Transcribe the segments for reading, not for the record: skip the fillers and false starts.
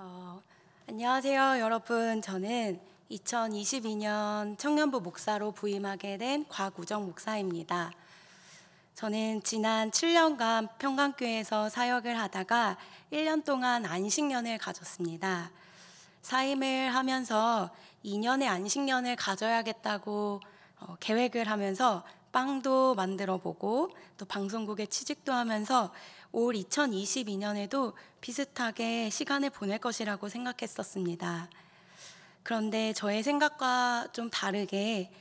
어, 안녕하세요, 여러분. 저는 2022년 청년부 목사로 부임하게 된 곽우정 목사입니다. 저는 지난 7년간 평강교회에서 사역을 하다가 1년 동안 안식년을 가졌습니다. 사임을 하면서 2년의 안식년을 가져야겠다고 계획을 하면서 빵도 만들어 보고 또 방송국에 취직도 하면서 올 2022년에도 비슷하게 시간을 보낼 것이라고 생각했었습니다. 그런데 저의 생각과 좀 다르게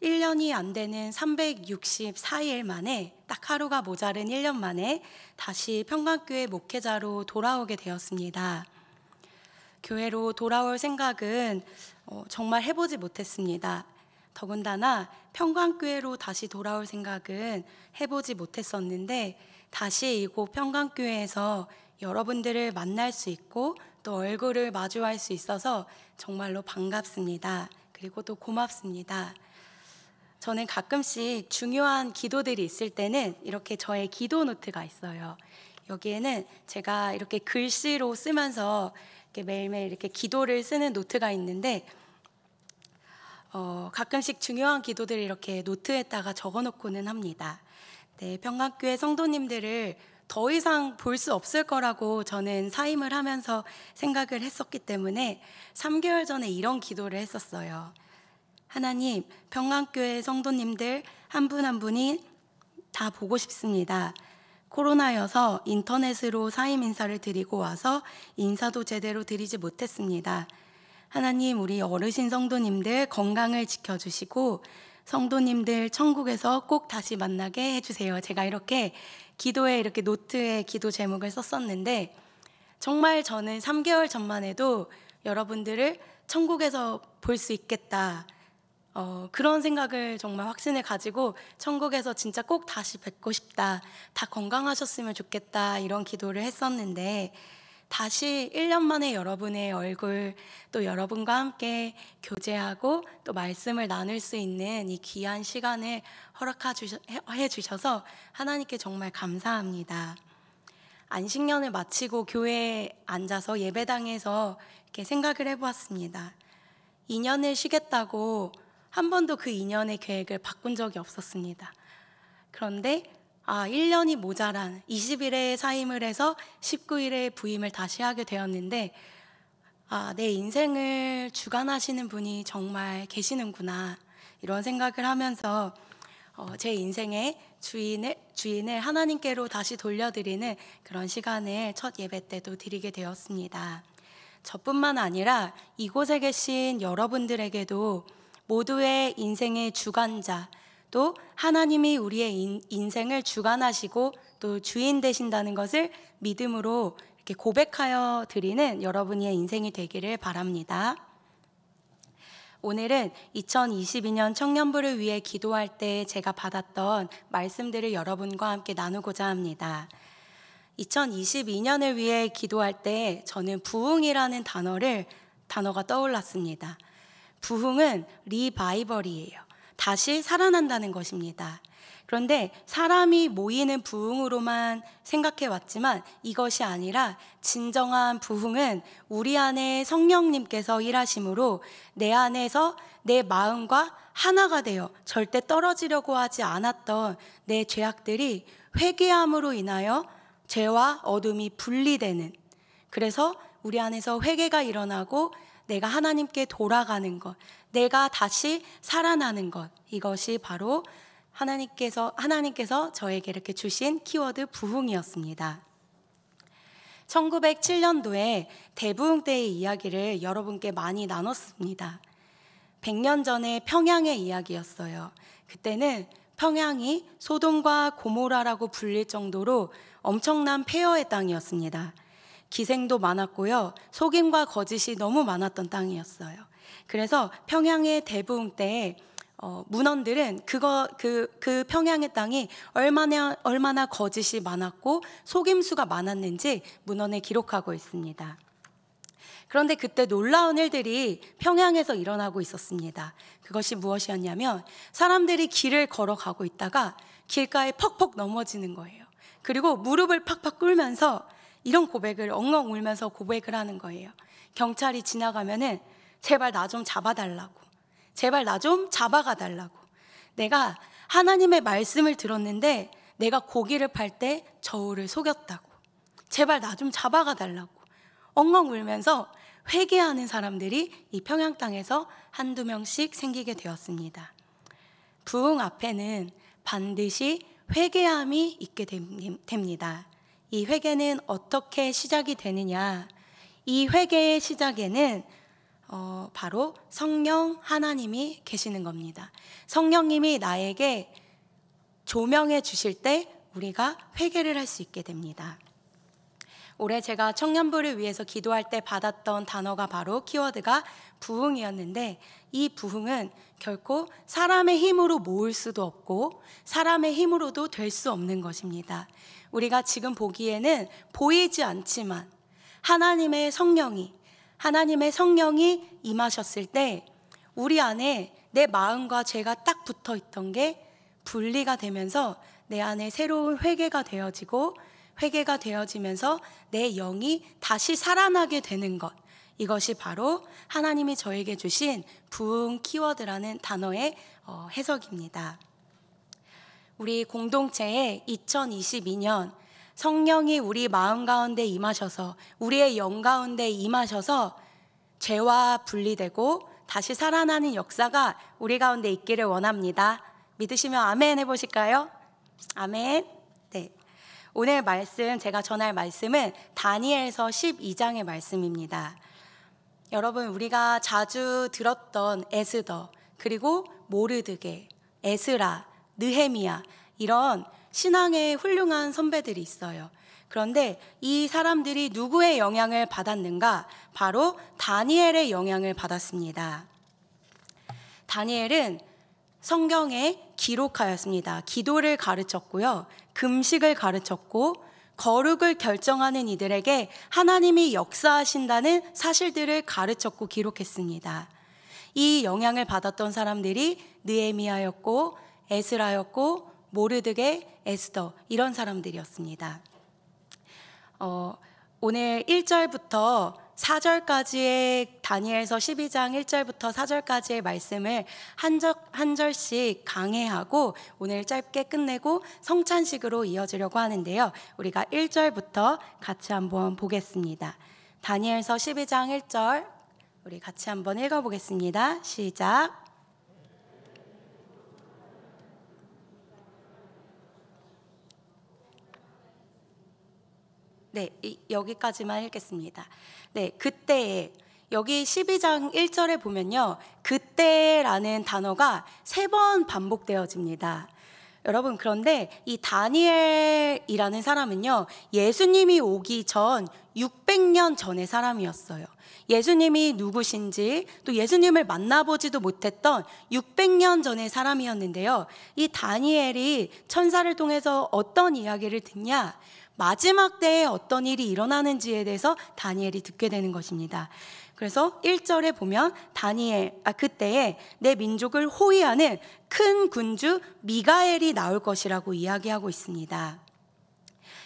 1년이 안 되는 364일 만에, 딱 하루가 모자른 1년 만에 다시 평강교회 목회자로 돌아오게 되었습니다. 교회로 돌아올 생각은 정말 해보지 못했습니다. 더군다나 평강교회로 다시 돌아올 생각은 해보지 못했었는데, 다시 이곳 평강교회에서 여러분들을 만날 수 있고 또 얼굴을 마주할 수 있어서 정말로 반갑습니다. 그리고 또 고맙습니다. 저는 가끔씩 중요한 기도들이 있을 때는 이렇게 저의 기도 노트가 있어요. 여기에는 제가 이렇게 글씨로 쓰면서 이렇게 매일매일 이렇게 기도를 쓰는 노트가 있는데, 가끔씩 중요한 기도들을 이렇게 노트에다가 적어놓고는 합니다. 네, 평강교회 성도님들을 더 이상 볼 수 없을 거라고 저는 사임을 하면서 생각을 했었기 때문에 3개월 전에 이런 기도를 했었어요. 하나님, 평강교회 성도님들 한 분 한 분이 다 보고 싶습니다. 코로나여서 인터넷으로 사임 인사를 드리고 와서 인사도 제대로 드리지 못했습니다. 하나님, 우리 어르신 성도님들 건강을 지켜주시고 성도님들 천국에서 꼭 다시 만나게 해주세요. 제가 이렇게 기도에 이렇게 노트에 기도 제목을 썼었는데, 정말 저는 3개월 전만 해도 여러분들을 천국에서 볼 수 있겠다, 그런 생각을 정말 확신을 가지고 천국에서 진짜 꼭 다시 뵙고 싶다, 다 건강하셨으면 좋겠다, 이런 기도를 했었는데, 다시 1년 만에 여러분의 얼굴, 또 여러분과 함께 교제하고 또 말씀을 나눌 수 있는 이 귀한 시간을 허락해 주셔서 하나님께 정말 감사합니다. 안식년을 마치고 교회에 앉아서 예배당에서 이렇게 생각을 해보았습니다. 2년을 쉬겠다고 한 번도 그 2년의 계획을 바꾼 적이 없었습니다. 그런데 1년이 모자란 20일에 사임을 해서 19일에 부임을 다시 하게 되었는데, 내 인생을 주관하시는 분이 정말 계시는구나, 이런 생각을 하면서 제 인생의 주인을 하나님께로 다시 돌려드리는 그런 시간을 첫 예배 때도 드리게 되었습니다. 저뿐만 아니라 이곳에 계신 여러분들에게도 모두의 인생의 주관자, 또 하나님이 우리의 인생을 주관하시고 또 주인 되신다는 것을 믿음으로 이렇게 고백하여 드리는 여러분의 인생이 되기를 바랍니다. 오늘은 2022년 청년부를 위해 기도할 때 제가 받았던 말씀들을 여러분과 함께 나누고자 합니다. 2022년을 위해 기도할 때 저는 부흥이라는 단어가 떠올랐습니다. 부흥은 리바이벌이에요. 다시 살아난다는 것입니다. 그런데 사람이 모이는 부흥으로만 생각해 왔지만 이것이 아니라 진정한 부흥은 우리 안에 성령님께서 일하심으로 내 안에서 내 마음과 하나가 되어 절대 떨어지려고 하지 않았던 내 죄악들이 회개함으로 인하여 죄와 어둠이 분리되는, 그래서 우리 안에서 회개가 일어나고 내가 하나님께 돌아가는 것, 내가 다시 살아나는 것, 이것이 바로 하나님께서 저에게 이렇게 주신 키워드 부흥이었습니다. 1907년도에 대부흥 때의 이야기를 여러분께 많이 나눴습니다. 100년 전의 평양의 이야기였어요. 그때는 평양이 소돔과 고모라라고 불릴 정도로 엄청난 폐허의 땅이었습니다. 기생도 많았고요, 속임과 거짓이 너무 많았던 땅이었어요. 그래서 평양의 대부흥 때에 문헌들은 그 평양의 땅이 얼마나 거짓이 많았고 속임수가 많았는지 문헌에 기록하고 있습니다. 그런데 그때 놀라운 일들이 평양에서 일어나고 있었습니다. 그것이 무엇이었냐면, 사람들이 길을 걸어가고 있다가 길가에 퍽퍽 넘어지는 거예요. 그리고 무릎을 팍팍 꿇으면서 이런 고백을 엉엉 울면서 고백을 하는 거예요. 경찰이 지나가면은 제발 나 좀 잡아달라고, 제발 나 좀 잡아가 달라고. 내가 하나님의 말씀을 들었는데 내가 고기를 팔 때 저울을 속였다고, 제발 나 좀 잡아가 달라고 엉엉 울면서 회개하는 사람들이 이 평양 땅에서 한두 명씩 생기게 되었습니다. 부흥 앞에는 반드시 회개함이 있게 됩니다. 이 회개는 어떻게 시작이 되느냐? 이 회개의 시작에는 바로 성령 하나님이 계시는 겁니다. 성령님이 나에게 조명해 주실 때 우리가 회개를 할 수 있게 됩니다. 올해 제가 청년부를 위해서 기도할 때 받았던 단어가 바로 키워드가 부흥이었는데, 이 부흥은 결코 사람의 힘으로 모을 수도 없고 사람의 힘으로도 될 수 없는 것입니다. 우리가 지금 보기에는 보이지 않지만 하나님의 성령이 임하셨을 때 우리 안에 내 마음과 죄가 딱 붙어 있던 게 분리가 되면서 내 안에 새로운 회개가 되어지면서 내 영이 다시 살아나게 되는 것, 이것이 바로 하나님이 저에게 주신 부흥 키워드라는 단어의 해석입니다. 우리 공동체에 2022년 성령이 우리 마음 가운데 임하셔서, 우리의 영 가운데 임하셔서 죄와 분리되고 다시 살아나는 역사가 우리 가운데 있기를 원합니다. 믿으시면 아멘 해보실까요? 아멘. 네. 오늘 말씀, 제가 전할 말씀은 다니엘서 12장의 말씀입니다. 여러분, 우리가 자주 들었던 에스더, 그리고 모르드게, 에스라, 느헤미야, 이런 신앙의 훌륭한 선배들이 있어요. 그런데 이 사람들이 누구의 영향을 받았는가? 바로 다니엘의 영향을 받았습니다. 다니엘은 성경에 기록하였습니다. 기도를 가르쳤고요, 금식을 가르쳤고, 거룩을 결정하는 이들에게 하나님이 역사하신다는 사실들을 가르쳤고 기록했습니다. 이 영향을 받았던 사람들이 느헤미야였고 에스라였고 모르드게, 에스더, 이런 사람들이었습니다. 오늘 1절부터 4절까지의 다니엘서 12장 1절부터 4절까지의 말씀을 한 절씩 강해하고 오늘 짧게 끝내고 성찬식으로 이어지려고 하는데요. 우리가 1절부터 같이 한번 보겠습니다. 다니엘서 12장 1절 우리 같이 한번 읽어보겠습니다. 시작. 네, 여기까지만 읽겠습니다. 네, 그때에, 여기 12장 1절에 보면요, 그때라는 단어가 3번 반복되어집니다. 여러분, 그런데 이 다니엘이라는 사람은요, 예수님이 오기 전 600년 전의 사람이었어요. 예수님이 누구신지, 또 예수님을 만나보지도 못했던 600년 전의 사람이었는데요, 이 다니엘이 천사를 통해서 어떤 이야기를 듣냐? 마지막 때에 어떤 일이 일어나는지에 대해서 다니엘이 듣게 되는 것입니다. 그래서 1절에 보면 그때에 내 민족을 호위하는 큰 군주 미가엘이 나올 것이라고 이야기하고 있습니다.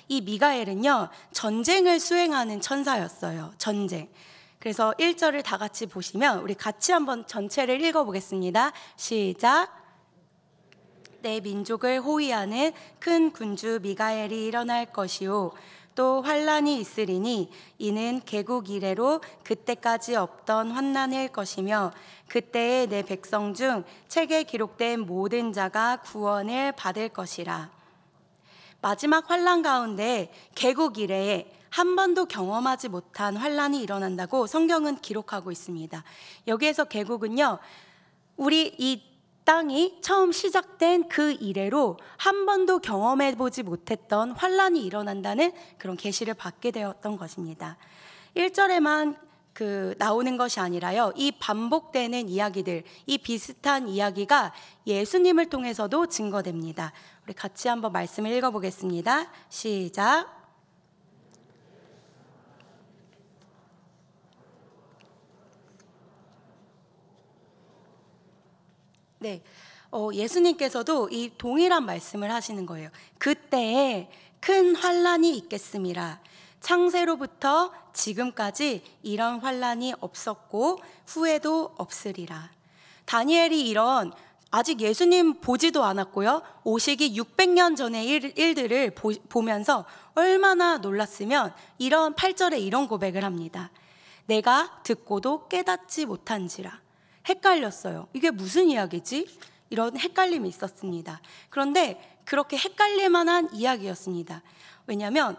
이 미가엘은요, 전쟁을 수행하는 천사였어요. 전쟁. 그래서 1절을 다 같이 보시면 우리 같이 한번 전체를 읽어보겠습니다. 시작. 내 민족을 호위하는 큰 군주 미가엘이 일어날 것이요, 또 환난이 있으리니 이는 개국 이래로 그때까지 없던 환난일 것이며 그때에 내 백성 중 책에 기록된 모든 자가 구원을 받을 것이라. 마지막 환난 가운데 개국 이래에 한 번도 경험하지 못한 환난이 일어난다고 성경은 기록하고 있습니다. 여기에서 개국은요, 우리 이 땅이 처음 시작된 그 이래로 한 번도 경험해보지 못했던 환난이 일어난다는 그런 계시를 받게 되었던 것입니다. 1절에만 나오는 것이 아니라요, 이 반복되는 이야기들, 이 비슷한 이야기가 예수님을 통해서도 증거됩니다. 우리 같이 한번 말씀을 읽어보겠습니다. 시작. 네, 예수님께서도 이 동일한 말씀을 하시는 거예요. 그때에 큰 환난이 있겠음이라. 창세로부터 지금까지 이런 환난이 없었고 후에도 없으리라. 다니엘이 이런 아직 예수님 보지도 않았고요, 오시기 600년 전의 일들을 보면서 얼마나 놀랐으면 이런 8절에 이런 고백을 합니다. 내가 듣고도 깨닫지 못한지라. 헷갈렸어요. 이게 무슨 이야기지? 이런 헷갈림이 있었습니다. 그런데 그렇게 헷갈릴 만한 이야기였습니다. 왜냐하면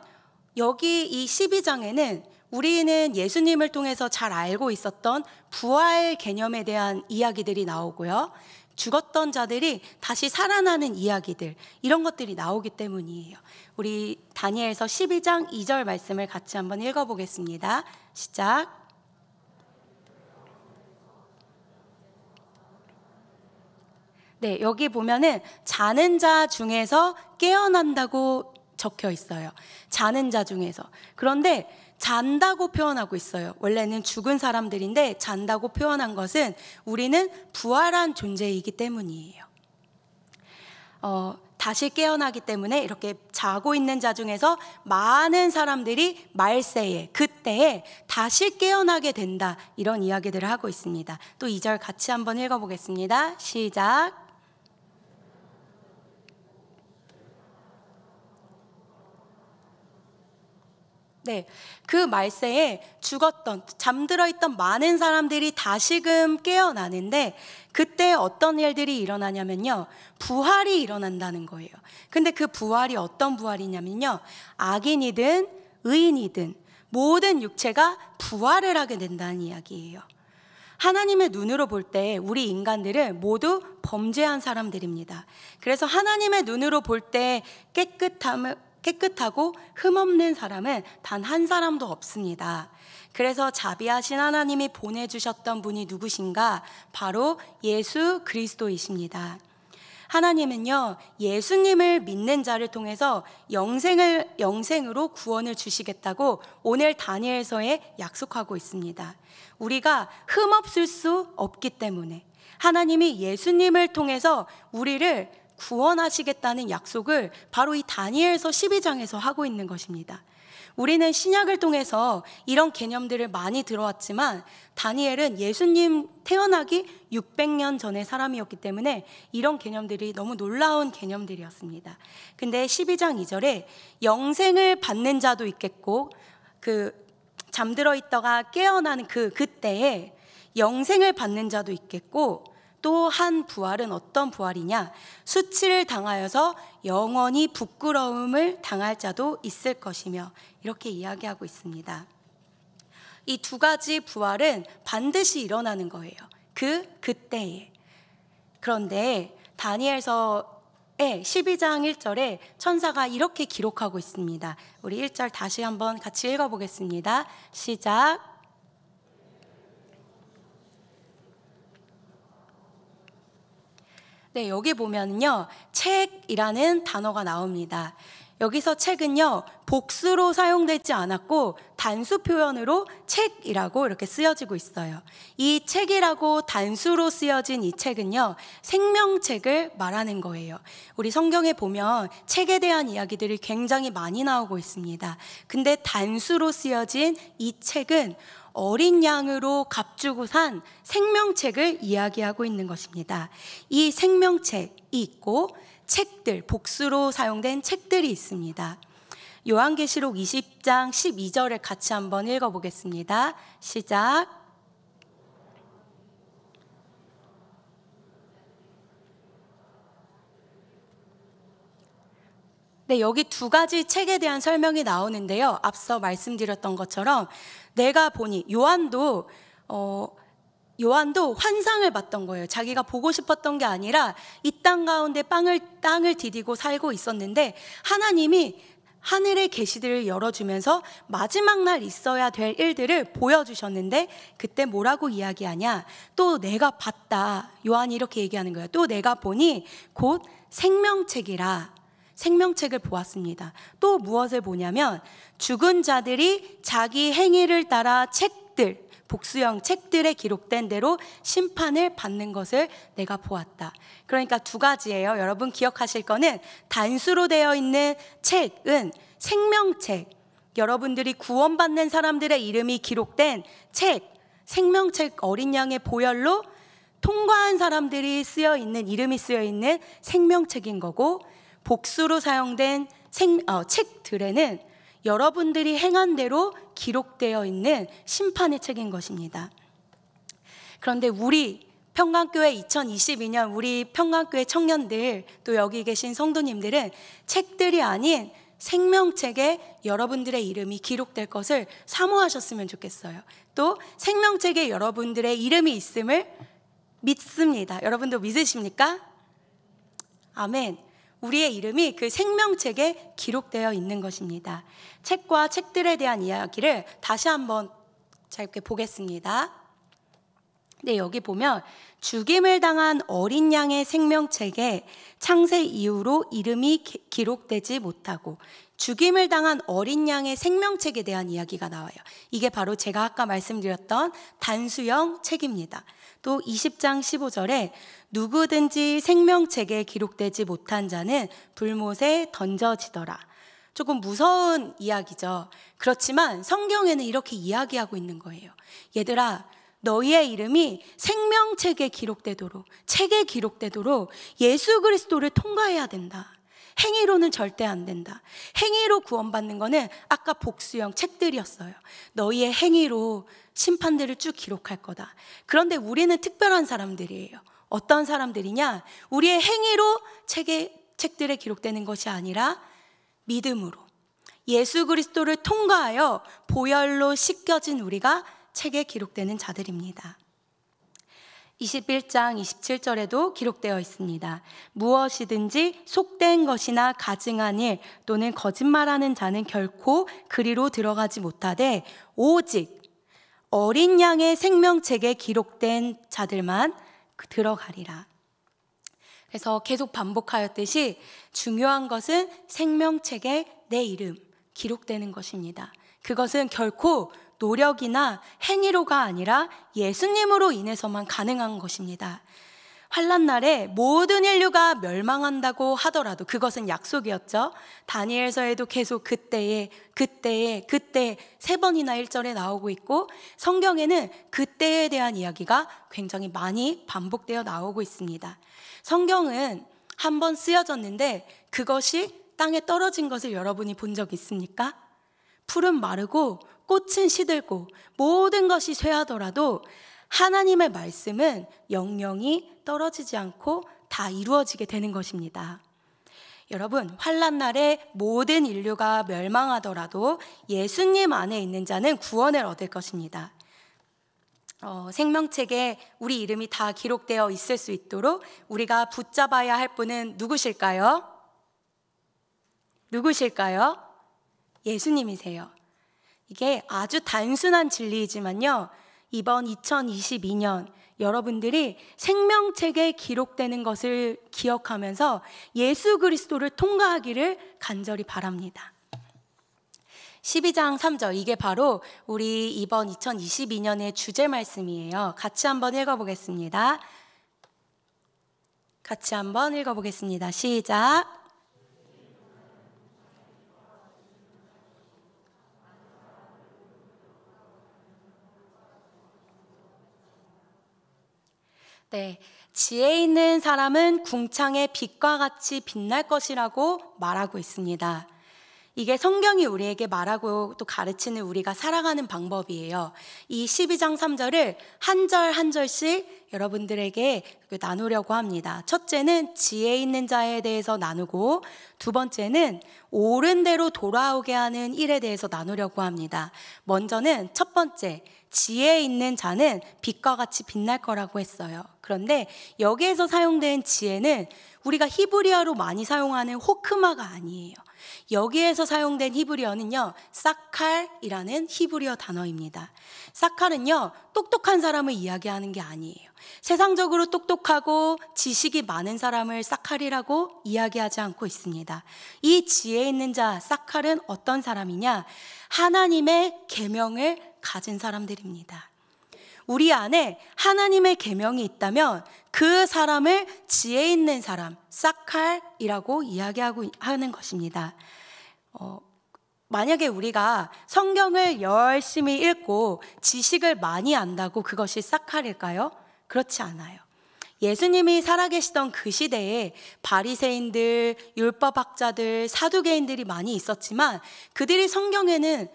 여기 이 12장에는 우리는 예수님을 통해서 잘 알고 있었던 부활 개념에 대한 이야기들이 나오고요, 죽었던 자들이 다시 살아나는 이야기들, 이런 것들이 나오기 때문이에요. 우리 다니엘서 12장 2절 말씀을 같이 한번 읽어보겠습니다. 시작. 네, 여기 보면은 자는 자 중에서 깨어난다고 적혀 있어요. 자는 자 중에서. 그런데 잔다고 표현하고 있어요. 원래는 죽은 사람들인데 잔다고 표현한 것은 우리는 부활한 존재이기 때문이에요. 다시 깨어나기 때문에 이렇게 자고 있는 자 중에서 많은 사람들이 말세에, 그때에 다시 깨어나게 된다, 이런 이야기들을 하고 있습니다. 또 2절 같이 한번 읽어보겠습니다. 시작. 네, 그 말세에 죽었던, 잠들어 있던 많은 사람들이 다시금 깨어나는데, 그때 어떤 일들이 일어나냐면요, 부활이 일어난다는 거예요. 근데 그 부활이 어떤 부활이냐면요, 악인이든 의인이든 모든 육체가 부활을 하게 된다는 이야기예요. 하나님의 눈으로 볼 때 우리 인간들은 모두 범죄한 사람들입니다. 그래서 하나님의 눈으로 볼 때 깨끗하고 흠없는 사람은 단 한 사람도 없습니다. 그래서 자비하신 하나님이 보내주셨던 분이 누구신가? 바로 예수 그리스도이십니다. 하나님은요, 예수님을 믿는 자를 통해서 영생으로 구원을 주시겠다고 오늘 다니엘서에 약속하고 있습니다. 우리가 흠없을 수 없기 때문에 하나님이 예수님을 통해서 우리를 구원하시겠다는 약속을 바로 이 다니엘서 12장에서 하고 있는 것입니다. 우리는 신약을 통해서 이런 개념들을 많이 들어왔지만 다니엘은 예수님 태어나기 600년 전의 사람이었기 때문에 이런 개념들이 너무 놀라운 개념들이었습니다. 근데 12장 2절에 영생을 받는 자도 있겠고, 잠들어 있다가 깨어나는 그때에 영생을 받는 자도 있겠고, 또 한 부활은 어떤 부활이냐? 수치를 당하여서 영원히 부끄러움을 당할 자도 있을 것이며, 이렇게 이야기하고 있습니다. 이 두 가지 부활은 반드시 일어나는 거예요. 그때에. 그런데 다니엘서의 12장 1절에 천사가 이렇게 기록하고 있습니다. 우리 1절 다시 한번 같이 읽어보겠습니다. 시작. 네, 여기 보면요, 책이라는 단어가 나옵니다. 여기서 책은요, 복수로 사용되지 않았고 단수 표현으로 책이라고 이렇게 쓰여지고 있어요. 이 책이라고 단수로 쓰여진 이 책은요, 생명책을 말하는 거예요. 우리 성경에 보면 책에 대한 이야기들이 굉장히 많이 나오고 있습니다. 근데 단수로 쓰여진 이 책은 어린 양으로 값주고 산 생명책을 이야기하고 있는 것입니다. 이 생명책이 있고 책들, 복수로 사용된 책들이 있습니다. 요한계시록 20장 12절을 같이 한번 읽어보겠습니다. 시작. 네, 여기 두 가지 책에 대한 설명이 나오는데요, 앞서 말씀드렸던 것처럼 내가 보니 요한도 환상을 봤던 거예요. 자기가 보고 싶었던 게 아니라 이 땅 가운데 땅을 디디고 살고 있었는데 하나님이 하늘의 계시들을 열어주면서 마지막 날 있어야 될 일들을 보여주셨는데, 그때 뭐라고 이야기하냐? 또 내가 봤다. 요한이 이렇게 얘기하는 거예요. 또 내가 보니 곧 생명책이라. 생명책을 보았습니다. 또 무엇을 보냐면 죽은 자들이 자기 행위를 따라 책들, 복수형 책들에 기록된 대로 심판을 받는 것을 내가 보았다. 그러니까 두 가지예요. 여러분 기억하실 거는 단수로 되어 있는 책은 생명책, 여러분들이 구원받는 사람들의 이름이 기록된 책, 생명책 어린 양의 보혈로 통과한 사람들이 이름이 쓰여 있는 생명책인 거고, 복수로 사용된 책들에는 여러분들이 행한 대로 기록되어 있는 심판의 책인 것입니다. 그런데 우리 평강교회 2022년 우리 평강교회 청년들, 또 여기 계신 성도님들은 책들이 아닌 생명책에 여러분들의 이름이 기록될 것을 사모하셨으면 좋겠어요. 또 생명책에 여러분들의 이름이 있음을 믿습니다. 여러분도 믿으십니까? 아멘. 우리의 이름이 그 생명책에 기록되어 있는 것입니다. 책과 책들에 대한 이야기를 다시 한번 짧게 보겠습니다. 네, 여기 보면 죽임을 당한 어린 양의 생명책에 창세 이후로 이름이 기록되지 못하고, 죽임을 당한 어린 양의 생명책에 대한 이야기가 나와요. 이게 바로 제가 아까 말씀드렸던 단수형 책입니다. 또 20장 15절에 누구든지 생명책에 기록되지 못한 자는 불못에 던져지더라. 조금 무서운 이야기죠. 그렇지만 성경에는 이렇게 이야기하고 있는 거예요. 얘들아, 너희의 이름이 생명책에 기록되도록, 책에 기록되도록 예수 그리스도를 통과해야 된다. 행위로는 절대 안 된다. 행위로 구원받는 거는 아까 복수형 책들이었어요. 너희의 행위로 심판들을 쭉 기록할 거다. 그런데 우리는 특별한 사람들이에요. 어떤 사람들이냐? 우리의 행위로 책들에 기록되는 것이 아니라 믿음으로 예수 그리스도를 통과하여 보혈로 씻겨진 우리가 책에 기록되는 자들입니다. 21장 27절에도 기록되어 있습니다. 무엇이든지 속된 것이나 가증한 일 또는 거짓말하는 자는 결코 그리로 들어가지 못하되 오직 어린 양의 생명책에 기록된 자들만 들어가리라. 그래서 계속 반복하였듯이 중요한 것은 생명책에 내 이름 기록되는 것입니다. 그것은 결코 노력이나 행위로가 아니라 예수님으로 인해서만 가능한 것입니다. 환난 날에 모든 인류가 멸망한다고 하더라도 그것은 약속이었죠. 다니엘서에도 계속 그때 세 번이나 1절에 나오고 있고, 성경에는 그때에 대한 이야기가 굉장히 많이 반복되어 나오고 있습니다. 성경은 한 번 쓰여졌는데 그것이 땅에 떨어진 것을 여러분이 본 적 있습니까? 풀은 마르고 꽃은 시들고 모든 것이 쇠하더라도 하나님의 말씀은 영영이 떨어지지 않고 다 이루어지게 되는 것입니다. 여러분, 환난 날에 모든 인류가 멸망하더라도 예수님 안에 있는 자는 구원을 얻을 것입니다. 생명책에 우리 이름이 다 기록되어 있을 수 있도록 우리가 붙잡아야 할 분은 누구실까요? 예수님이세요. 이게 아주 단순한 진리이지만요, 이번 2022년 여러분들이 생명책에 기록되는 것을 기억하면서 예수 그리스도를 통과하기를 간절히 바랍니다. 12장 3절, 이게 바로 우리 이번 2022년의 주제 말씀이에요. 같이 한번 읽어보겠습니다. 시작. 네, 지혜 있는 사람은 궁창의 빛과 같이 빛날 것이라고 말하고 있습니다. 이게 성경이 우리에게 말하고 또 가르치는 우리가 살아가는 방법이에요. 이 12장 3절을 한 절 한 절씩 여러분들에게 나누려고 합니다. 첫째는 지혜 있는 자에 대해서 나누고, 두 번째는 옳은 대로 돌아오게 하는 일에 대해서 나누려고 합니다. 먼저는 첫 번째, 지혜 있는 자는 빛과 같이 빛날 거라고 했어요. 그런데 여기에서 사용된 지혜는 우리가 히브리어로 많이 사용하는 호크마가 아니에요. 여기에서 사용된 히브리어는요, 사칼이라는 히브리어 단어입니다. 사칼은요, 똑똑한 사람을 이야기하는 게 아니에요. 세상적으로 똑똑하고 지식이 많은 사람을 사칼이라고 이야기하지 않고 있습니다. 이 지혜 있는 자 사칼은 어떤 사람이냐? 하나님의 계명을 가진 사람들입니다. 우리 안에 하나님의 계명이 있다면 그 사람을 지혜 있는 사람, 사칼이라고 이야기하고 하는 것입니다. 만약에 우리가 성경을 열심히 읽고 지식을 많이 안다고 그것이 싹할일까요? 그렇지 않아요. 예수님이 살아계시던 그 시대에 바리새인들, 율법학자들, 사두개인들이 많이 있었지만 그들이 성경에는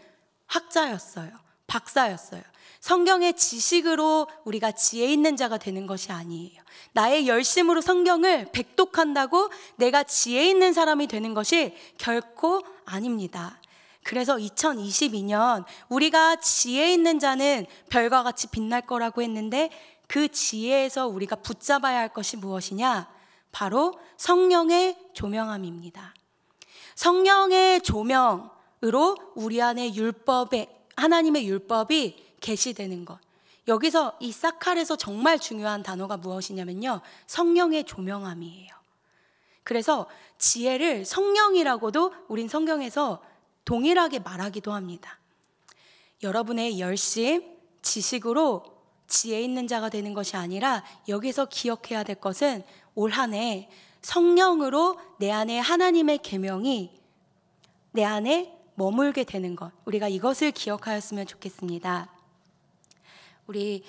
학자였어요. 박사였어요. 성경의 지식으로 우리가 지혜 있는 자가 되는 것이 아니에요. 나의 열심으로 성경을 백독한다고 내가 지혜 있는 사람이 되는 것이 결코 아닙니다. 그래서 2022년 우리가 지혜 있는 자는 별과 같이 빛날 거라고 했는데 그 지혜에서 우리가 붙잡아야 할 것이 무엇이냐? 바로 성령의 조명함입니다. 성령의 조명으로 우리 안에 하나님의 율법이 계시되는 것. 여기서 이 사칼에서 정말 중요한 단어가 무엇이냐면요, 성령의 조명함이에요. 그래서 지혜를 성령이라고도 우린 성경에서 동일하게 말하기도 합니다. 여러분의 열심, 지식으로 지혜 있는 자가 되는 것이 아니라 여기서 기억해야 될 것은 올 한 해 성령으로 내 안에 하나님의 계명이 내 안에 머물게 되는 것, 우리가 이것을 기억하였으면 좋겠습니다. 우리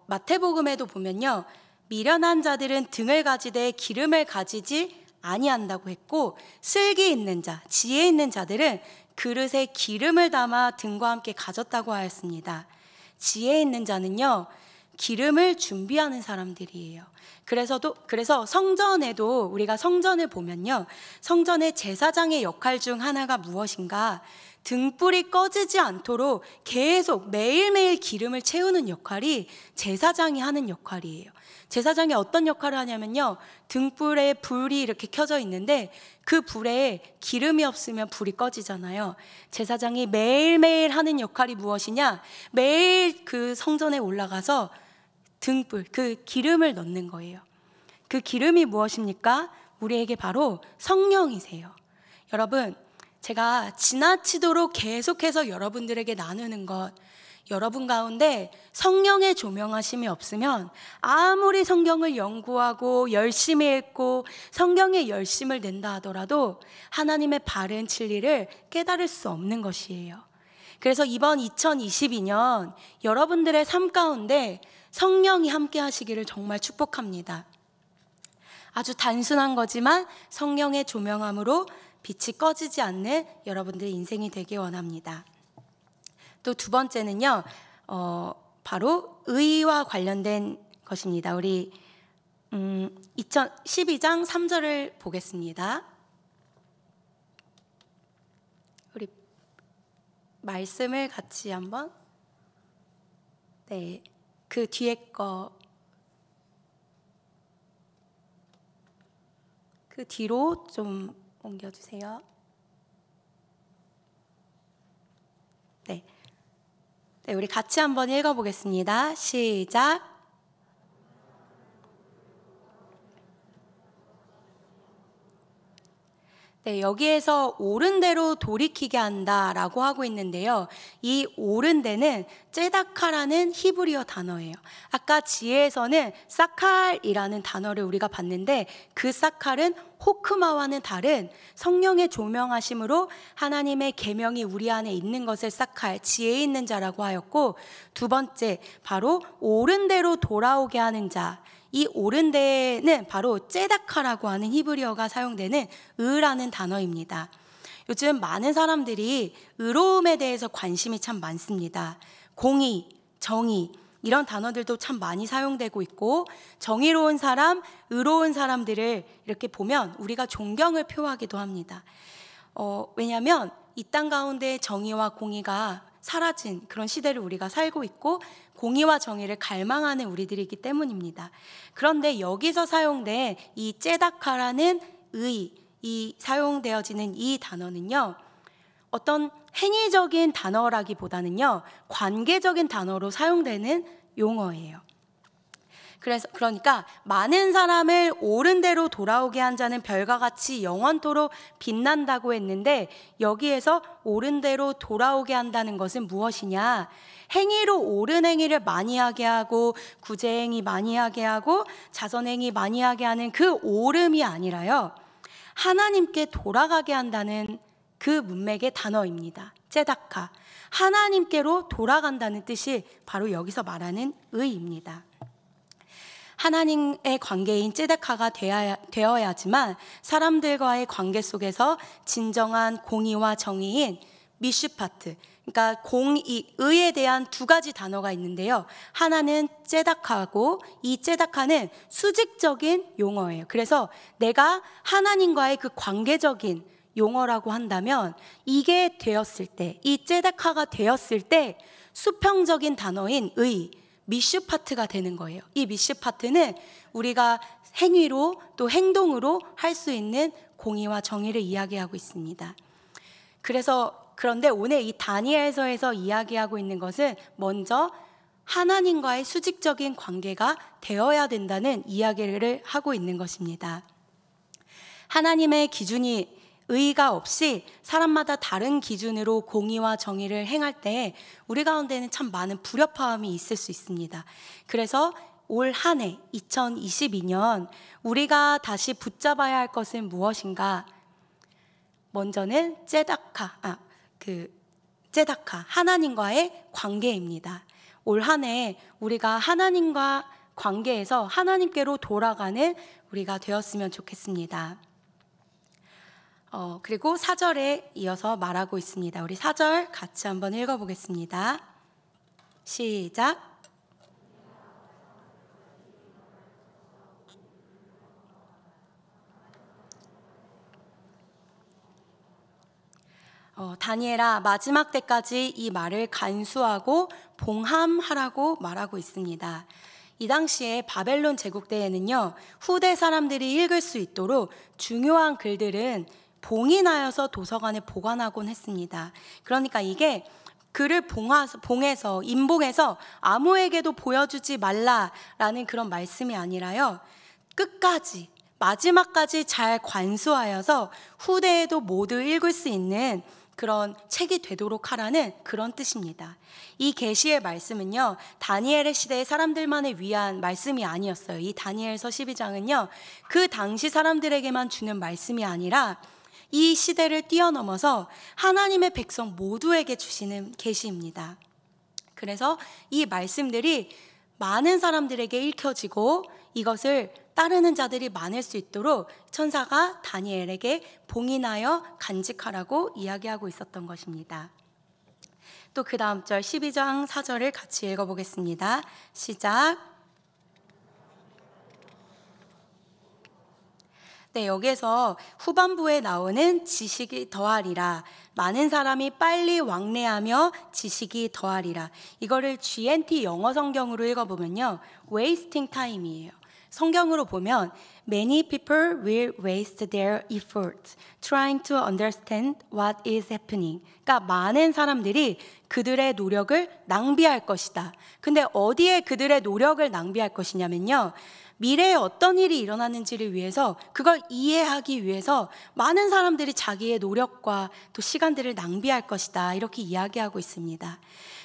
마태복음에도 보면요, 미련한 자들은 등을 가지되 기름을 가지지 아니한다고 했고, 슬기 있는 자, 지혜 있는 자들은 그릇에 기름을 담아 등과 함께 가졌다고 하였습니다. 지혜 있는 자는요, 기름을 준비하는 사람들이에요. 그래서 성전에도 우리가 성전을 보면요, 성전의 제사장의 역할 중 하나가 무엇인가? 등불이 꺼지지 않도록 계속 매일매일 기름을 채우는 역할이 제사장이 하는 역할이에요. 제사장이 어떤 역할을 하냐면요, 등불에 불이 이렇게 켜져 있는데 그 불에 기름이 없으면 불이 꺼지잖아요. 제사장이 매일매일 하는 역할이 무엇이냐? 매일 그 성전에 올라가서 등불, 그 기름을 넣는 거예요. 그 기름이 무엇입니까? 우리에게 바로 성령이세요. 여러분, 제가 지나치도록 계속해서 여러분들에게 나누는 것, 여러분 가운데 성령의 조명하심이 없으면 아무리 성경을 연구하고 열심히 읽고 성경에 열심을 낸다 하더라도 하나님의 바른 진리를 깨달을 수 없는 것이에요. 그래서 이번 2022년 여러분들의 삶 가운데 성령이 함께 하시기를 정말 축복합니다. 아주 단순한 거지만 성령의 조명함으로 빛이 꺼지지 않는 여러분들의 인생이 되길 원합니다. 또 두 번째는요, 바로 의와 관련된 것입니다. 우리 12장 3절을 보겠습니다. 우리 말씀을 같이 한번, 네, 그 뒤에 그 뒤로 좀 옮겨주세요. 네, 우리 같이 한번 읽어보겠습니다. 시작. 네, 여기에서 옳은 대로 돌이키게 한다라고 하고 있는데요, 이 옳은 데는 째다카라는 히브리어 단어예요. 아까 지혜에서는 사칼이라는 단어를 우리가 봤는데 그 사칼은 호크마와는 다른 성령의 조명하심으로 하나님의 계명이 우리 안에 있는 것을 사칼, 지혜 있는 자라고 하였고, 두 번째 바로 옳은 대로 돌아오게 하는 자, 이 옳은 데는 바로 째다카라고 하는 히브리어가 사용되는 의라는 단어입니다. 요즘 많은 사람들이 의로움에 대해서 관심이 참 많습니다. 공의, 정의 이런 단어들도 참 많이 사용되고 있고, 정의로운 사람, 의로운 사람들을 이렇게 보면 우리가 존경을 표하기도 합니다. 왜냐하면 이 땅 가운데 정의와 공의가 사라진 그런 시대를 우리가 살고 있고 공의와 정의를 갈망하는 우리들이기 때문입니다. 그런데 여기서 사용된 이 째다카라는 의, 이 사용되어지는 이 단어는요, 어떤 행위적인 단어라기보다는요, 관계적인 단어로 사용되는 용어예요. 그러니까 많은 사람을 옳은 대로 돌아오게 한 자는 별과 같이 영원토록 빛난다고 했는데, 여기에서 옳은 대로 돌아오게 한다는 것은 무엇이냐? 행위로 옳은 행위를 많이 하게 하고 구제행위 많이 하게 하고 자선행위 많이 하게 하는 그 옳음이 아니라요, 하나님께 돌아가게 한다는 그 문맥의 단어입니다. 째다카, 하나님께로 돌아간다는 뜻이 바로 여기서 말하는 의입니다. 하나님의 관계인 째데카가 되어야지만 사람들과의 관계 속에서 진정한 공의와 정의인 미슈파트, 그러니까 의에 대한 두 가지 단어가 있는데요. 하나는 째다카고 이 째다카는 수직적인 용어예요. 그래서 내가 하나님과의 그 관계적인 용어라고 한다면 이게 되었을 때, 이 째다카가 되었을 때 수평적인 단어인 의, 미슈파트가 되는 거예요. 이 미슈파트는 우리가 행위로 또 행동으로 할 수 있는 공의와 정의를 이야기하고 있습니다. 그런데 오늘 이 다니엘서에서 이야기하고 있는 것은 먼저 하나님과의 수직적인 관계가 되어야 된다는 이야기를 하고 있는 것입니다. 하나님의 기준이 의의가 없이 사람마다 다른 기준으로 공의와 정의를 행할 때 우리 가운데는 참 많은 불협화음이 있을 수 있습니다. 그래서 올 한 해 2022년 우리가 다시 붙잡아야 할 것은 무엇인가? 먼저는 째다카, 하나님과의 관계입니다. 올 한 해 우리가 하나님과 관계에서 하나님께로 돌아가는 우리가 되었으면 좋겠습니다. 그리고 4절에 이어서 말하고 있습니다. 우리 4절 같이 한번 읽어보겠습니다. 시작. 다니엘아, 마지막 때까지 이 말을 간수하고 봉함하라고 말하고 있습니다. 이 당시에 바벨론 제국 때에는요, 후대 사람들이 읽을 수 있도록 중요한 글들은 봉인하여서 도서관에 보관하곤 했습니다. 그러니까 이게 글을 인봉해서 아무에게도 보여주지 말라라는 그런 말씀이 아니라요, 끝까지 마지막까지 잘 관수하여서 후대에도 모두 읽을 수 있는 그런 책이 되도록 하라는 그런 뜻입니다. 이 계시의 말씀은요, 다니엘의 시대의 사람들만을 위한 말씀이 아니었어요. 이 다니엘서 12장은요, 그 당시 사람들에게만 주는 말씀이 아니라 이 시대를 뛰어넘어서 하나님의 백성 모두에게 주시는 계시입니다. 그래서 이 말씀들이 많은 사람들에게 읽혀지고 이것을 따르는 자들이 많을 수 있도록 천사가 다니엘에게 봉인하여 간직하라고 이야기하고 있었던 것입니다. 또 그 다음 절 12장 4절을 같이 읽어보겠습니다. 시작. 네, 여기에서 후반부에 나오는 지식이 더하리라, 많은 사람이 빨리 왕래하며 지식이 더하리라, 이거를 GNT 영어 성경으로 읽어보면요, wasting time이에요. 성경으로 보면 Many people will waste their efforts trying to understand what is happening. 그러니까 많은 사람들이 그들의 노력을 낭비할 것이다. 근데 어디에 그들의 노력을 낭비할 것이냐면요, 미래에 어떤 일이 일어나는지를 위해서, 그걸 이해하기 위해서 많은 사람들이 자기의 노력과 또 시간들을 낭비할 것이다, 이렇게 이야기하고 있습니다.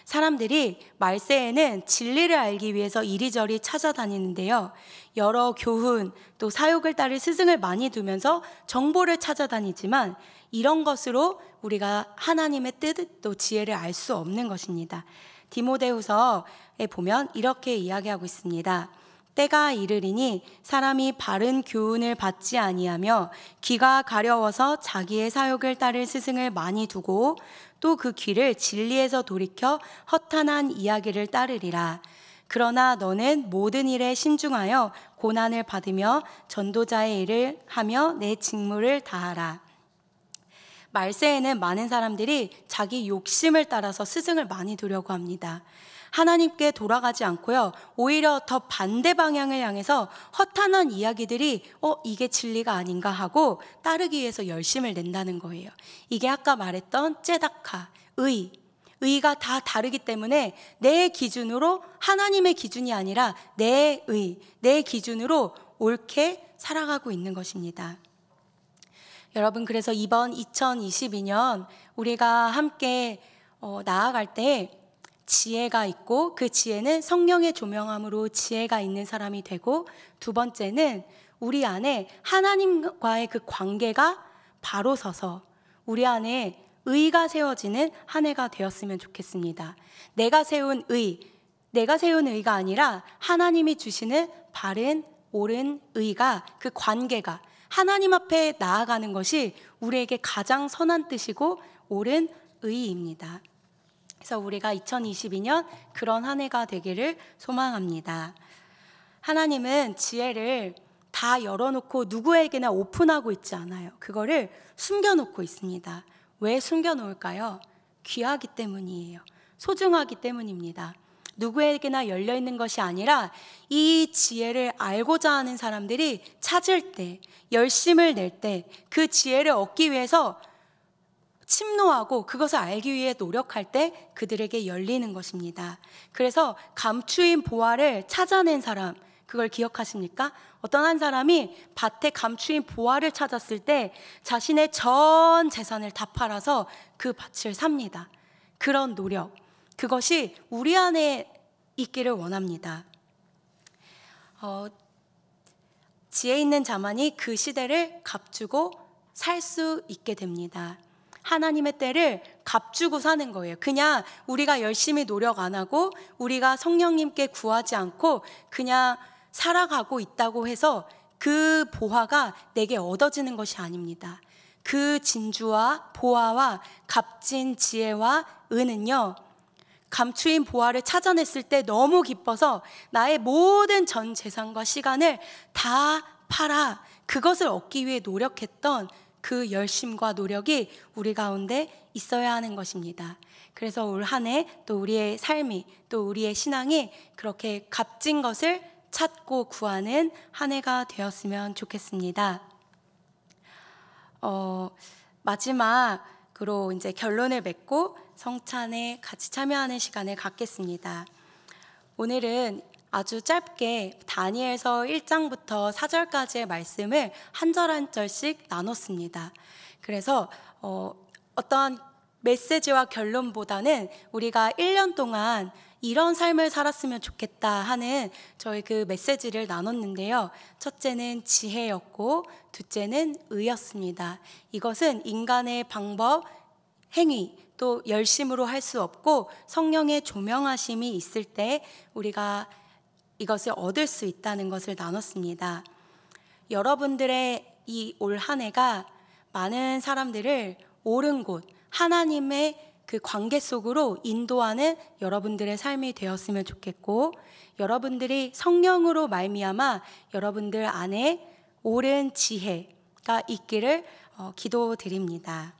사람들이 말세에는 진리를 알기 위해서 이리저리 찾아다니는데요, 여러 교훈 또 사욕을 따를 스승을 많이 두면서 정보를 찾아다니지만 이런 것으로 우리가 하나님의 뜻 또 지혜를 알 수 없는 것입니다. 디모데후서에 보면 이렇게 이야기하고 있습니다. 때가 이르리니 사람이 바른 교훈을 받지 아니하며 귀가 가려워서 자기의 사욕을 따를 스승을 많이 두고 또 그 귀를 진리에서 돌이켜 허탄한 이야기를 따르리라. 그러나 너는 모든 일에 신중하여 고난을 받으며 전도자의 일을 하며 내 직무를 다하라. 말세에는 많은 사람들이 자기 욕심을 따라서 스승을 많이 두려고 합니다. 하나님께 돌아가지 않고요, 오히려 더 반대 방향을 향해서 허탄한 이야기들이 이게 진리가 아닌가 하고 따르기 위해서 열심을 낸다는 거예요. 이게 아까 말했던 째다카, 의가 다 다르기 때문에 내 기준으로, 하나님의 기준이 아니라 내 기준으로 옳게 살아가고 있는 것입니다. 여러분, 그래서 이번 2022년 우리가 함께 나아갈 때 지혜가 있고, 그 지혜는 성령의 조명함으로 지혜가 있는 사람이 되고, 두 번째는 우리 안에 하나님과의 그 관계가 바로 서서 우리 안에 의가 세워지는 한 해가 되었으면 좋겠습니다. 내가 세운 의가 아니라 하나님이 주시는 바른, 옳은 의가, 그 관계가 하나님 앞에 나아가는 것이 우리에게 가장 선한 뜻이고 옳은 의입니다. 그래서 우리가 2022년 그런 한 해가 되기를 소망합니다. 하나님은 지혜를 다 열어놓고 누구에게나 오픈하고 있지 않아요. 그거를 숨겨놓고 있습니다. 왜 숨겨놓을까요? 귀하기 때문이에요. 소중하기 때문입니다. 누구에게나 열려있는 것이 아니라 이 지혜를 알고자 하는 사람들이 찾을 때, 열심을 낼 때 그 지혜를 얻기 위해서 침노하고 그것을 알기 위해 노력할 때 그들에게 열리는 것입니다. 그래서 감추인 보화를 찾아낸 사람, 그걸 기억하십니까? 어떤 한 사람이 밭에 감추인 보화를 찾았을 때 자신의 전 재산을 다 팔아서 그 밭을 삽니다. 그런 노력, 그것이 우리 안에 있기를 원합니다. 지혜 있는 자만이 그 시대를 값주고 살 수 있게 됩니다. 하나님의 때를 값주고 사는 거예요. 그냥 우리가 열심히 노력 안 하고 우리가 성령님께 구하지 않고 그냥 살아가고 있다고 해서 그 보화가 내게 얻어지는 것이 아닙니다. 그 진주와 보화와 값진 지혜와 은은요, 감추인 보화를 찾아냈을 때 너무 기뻐서 나의 모든 전 재산과 시간을 다 팔아 그것을 얻기 위해 노력했던 그 열심과 노력이 우리 가운데 있어야 하는 것입니다. 그래서 올 한 해 또 우리의 삶이, 또 우리의 신앙이 그렇게 값진 것을 찾고 구하는 한 해가 되었으면 좋겠습니다. 마지막으로 이제 결론을 맺고 성찬에 같이 참여하는 시간을 갖겠습니다. 오늘은 아주 짧게 다니엘서 1장부터 4절까지의 말씀을 한 절 한 절씩 나눴습니다. 그래서 어떤 메시지와 결론보다는 우리가 1년 동안 이런 삶을 살았으면 좋겠다 하는 저희 그 메시지를 나눴는데요. 첫째는 지혜였고 둘째는 의였습니다. 이것은 인간의 방법, 행위, 또 열심으로 할 수 없고 성령의 조명하심이 있을 때 우리가 이것을 얻을 수 있다는 것을 나눴습니다. 여러분들의 이 올 한 해가 많은 사람들을 옳은 곳, 하나님의 그 관계 속으로 인도하는 여러분들의 삶이 되었으면 좋겠고, 여러분들이 성령으로 말미암아 여러분들 안에 옳은 지혜가 있기를 기도드립니다.